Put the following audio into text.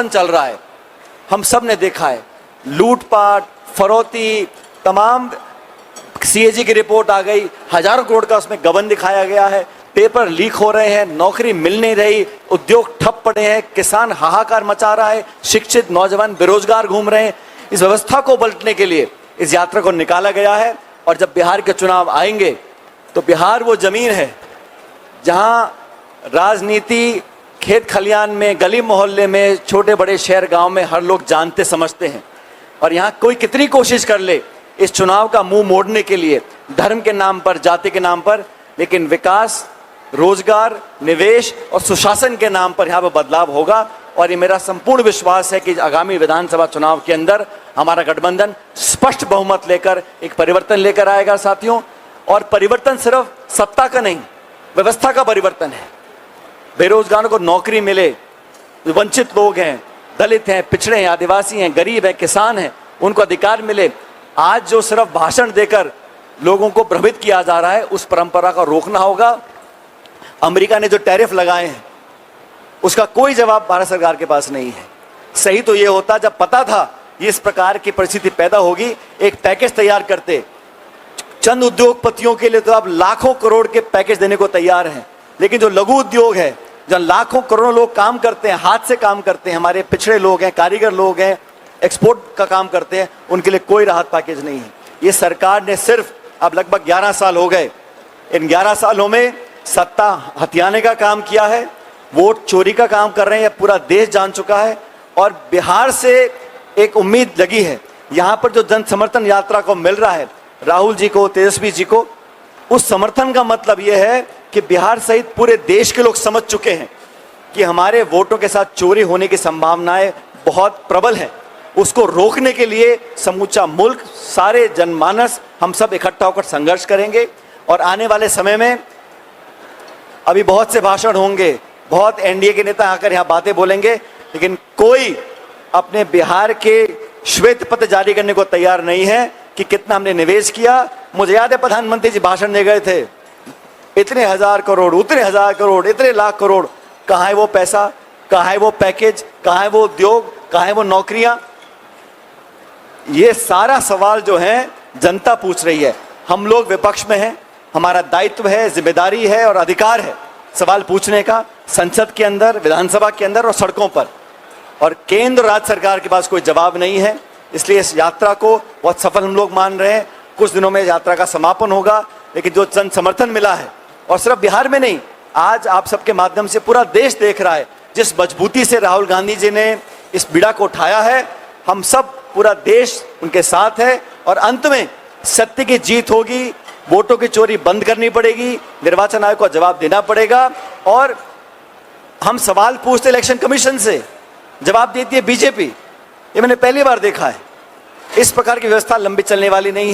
चल रहा है, हम सब ने देखा है। लूटपाट, फरोती, तमाम सीएजी की रिपोर्ट आ गई, हजारों करोड़ का उसमें गबन दिखाया गया है, पेपर लीक हो रहे हैं, नौकरी मिल नहीं रही, उद्योग ठप पड़े हैं, किसान हाहाकार मचा रहा है, शिक्षित नौजवान बेरोजगार घूम रहे हैं। इस व्यवस्था को पलटने के लिए इस यात्रा को निकाला गया है। और जब बिहार के चुनाव आएंगे तो बिहार वो जमीन है जहां राजनीति खेत खलियान में, गली मोहल्ले में, छोटे बड़े शहर गांव में हर लोग जानते समझते हैं। और यहां कोई कितनी कोशिश कर ले इस चुनाव का मुंह मोड़ने के लिए, धर्म के नाम पर, जाति के नाम पर, लेकिन विकास, रोजगार, निवेश और सुशासन के नाम पर यहाँ पर बदलाव होगा। और ये मेरा संपूर्ण विश्वास है कि आगामी विधानसभा चुनाव के अंदर हमारा गठबंधन स्पष्ट बहुमत लेकर एक परिवर्तन लेकर आएगा साथियों। और परिवर्तन सिर्फ सत्ता का नहीं, व्यवस्था का परिवर्तन है। बेरोजगारों को नौकरी मिले, वंचित लोग हैं, दलित हैं, पिछड़े हैं, आदिवासी हैं, गरीब हैं, किसान हैं, उनको अधिकार मिले। आज जो सिर्फ भाषण देकर लोगों को भ्रमित किया जा रहा है, उस परंपरा को रोकना होगा। अमेरिका ने जो टैरिफ लगाए हैं उसका कोई जवाब भारत सरकार के पास नहीं है। सही तो ये होता जब पता था ये इस प्रकार की परिस्थिति पैदा होगी, एक पैकेज तैयार करते। चंद उद्योगपतियों के लिए तो आप लाखों करोड़ के पैकेज देने को तैयार हैं, लेकिन जो लघु उद्योग है, जहाँ लाखों करोड़ों लोग काम करते हैं, हाथ से काम करते हैं, हमारे पिछड़े लोग हैं, कारीगर लोग हैं, एक्सपोर्ट का काम करते हैं, उनके लिए कोई राहत पैकेज नहीं है। ये सरकार ने सिर्फ अब लगभग 11 साल हो गए, इन 11 सालों में सत्ता हथियाने का काम किया है, वोट चोरी का काम कर रहे हैं, पूरा देश जान चुका है। और बिहार से एक उम्मीद लगी है, यहाँ पर जो जन समर्थन यात्रा को मिल रहा है, राहुल जी को, तेजस्वी जी को, उस समर्थन का मतलब यह है कि बिहार सहित पूरे देश के लोग समझ चुके हैं कि हमारे वोटों के साथ चोरी होने की संभावनाएं बहुत प्रबल हैं। उसको रोकने के लिए समूचा मुल्क, सारे जनमानस, हम सब इकट्ठा होकर संघर्ष करेंगे। और आने वाले समय में अभी बहुत से भाषण होंगे, बहुत एनडीए के नेता आकर यहाँ बातें बोलेंगे, लेकिन कोई अपने बिहार के श्वेत पत्र जारी करने को तैयार नहीं है कि कितना हमने निवेश किया। मुझे याद है प्रधानमंत्री जी भाषण दे गए थे, इतने हजार करोड़, उतने हजार करोड़, इतने लाख करोड़। कहाँ है वो पैसा, कहाँ है वो पैकेज, कहाँ है वो उद्योग, कहाँ है वो नौकरियां? ये सारा सवाल जो है जनता पूछ रही है। हम लोग विपक्ष में हैं, हमारा दायित्व है, जिम्मेदारी है और अधिकार है सवाल पूछने का, संसद के अंदर, विधानसभा के अंदर और सड़कों पर। और केंद्र और राज्य सरकार के पास कोई जवाब नहीं है, इसलिए इस यात्रा को बहुत सफल हम लोग मान रहे हैं। कुछ दिनों में यात्रा का समापन होगा, लेकिन जो जन समर्थन मिला है, और सिर्फ बिहार में नहीं, आज आप सबके माध्यम से पूरा देश देख रहा है जिस मजबूती से राहुल गांधी जी ने इस बीड़ा को उठाया है। हम सब, पूरा देश उनके साथ है। और अंत में सत्य की जीत होगी, वोटों की चोरी बंद करनी पड़ेगी, निर्वाचन आयोग को जवाब देना पड़ेगा। और हम सवाल पूछते इलेक्शन कमीशन से, जवाब देती है बीजेपी। ये मैंने पहली बार देखा है। इस प्रकार की व्यवस्था लंबी चलने वाली नहीं है।